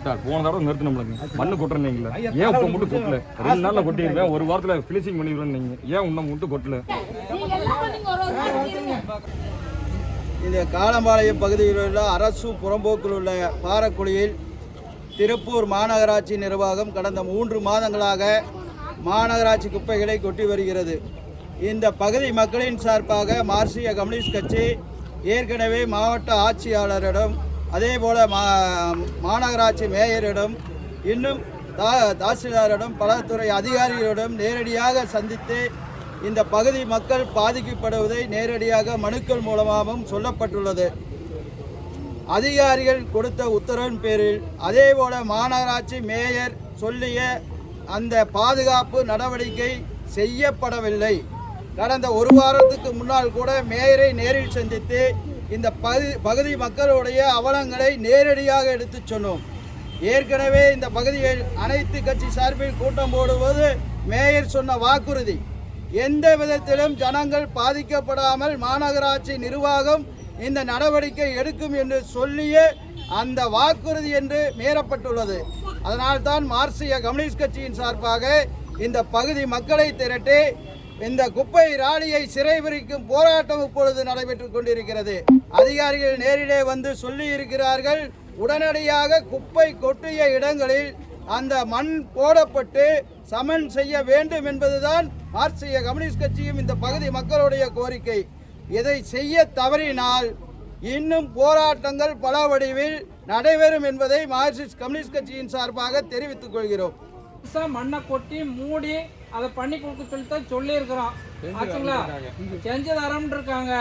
Sir போன தடவை நிறுத்தினோம்லங்க மண்ணு கொட்டுறீங்களா? ஏன் இப்போ மட்டும் கொட்டல? 2 நாள்ல கொட்டிடுவேன், ஒரு வாரத்தில் ஃபினிஷிங் பண்ணிடுவேன். நீங்க ஏன் இன்னும் மட்டும் கொட்டல? இந்த காலம்பாளையம் பகுதியில் உள்ள அரசு புறம்போக்கில் உள்ள பாறைக்குழியில் திருப்பூர் மாநகராட்சி நிர்வாகம் கடந்த 3 மாதங்களாக மாநகராட்சி குப்பைகளை கொட்டி வருகிறது. இந்த பகுதி மக்களின் சார்பாக மார்க்சிய கம்யூனிஸ்ட் கட்சி ஏற்கனவே மாவட்ட ஆட்சியாளரிடம் அதேபோல் மாநகராட்சி மேயரிடம் இன்னும் தாசில்தாரிடம் பல துறை அதிகாரிகளிடம் நேரடியாக சந்தித்து இந்த பகுதி மக்கள் பாதிக்கப்படுவதை நேரடியாக மனுக்கள் மூலமாகவும் சொல்லப்பட்டுள்ளது. அதிகாரிகள் கொடுத்த உத்தரவின் பேரில் அதேபோல மாநகராட்சி மேயர் சொல்லிய அந்த பாதுகாப்பு நடவடிக்கை செய்யப்படவில்லை. கடந்த 1 வாரத்துக்கு முன்னால் கூட மேயரை நேரில் சந்தித்து இந்த பகுதி மக்களுடைய அவலங்களை நேரடியாக எடுத்துச் சொன்னோம். ஏற்கனவே இந்த பகுதியில் அனைத்து கட்சி சார்பில் கூட்டம் போடுவது மேயர் சொன்ன வாக்குறுதி எந்த விதத்திலும் ஜனங்கள் பாதிக்கப்படாமல் மாநகராட்சி நிர்வாகம் இந்த நடவடிக்கை எடுக்கும் என்று சொல்லிய அந்த வாக்குறுதி என்று மீறப்பட்டுள்ளது. அதனால்தான் மார்க்சிய கம்யூனிஸ்ட் கட்சியின் சார்பாக இந்த பகுதி மக்களை திரட்டி இந்த குப்பை ராலியை சிறைபிடிக்கும் போராட்டம் இப்பொழுது நடைபெற்றுக் கொண்டிருக்கிறது. அதிகாரிகள் நேரிலே வந்து சொல்லி இருக்கிறார்கள், உடனடியாக குப்பை கொட்டிய இடங்களில் அந்த மண் போடப்பட்டு சமன் செய்ய வேண்டும் என்பதுதான் மார்க்சிய கம்யூனிஸ்ட் கட்சியும் இந்த பகுதி மக்களுடைய கோரிக்கை. இதை செய்ய தவறினால் இன்னும் போராட்டங்கள் பல வடிவில் நடைபெறும் என்பதை மார்க்சிஸ்ட் கம்யூனிஸ்ட் கட்சியின் சார்பாக தெரிவித்துக் கொள்கிறோம். மண்ணை கொட்டி மூடி அதை பண்ணி கொடுக்க சொல்லித்தான் சொல்லியிருக்கிறோம். ஆச்சுங்களா? செஞ்சு தரோம்னு இருக்காங்க.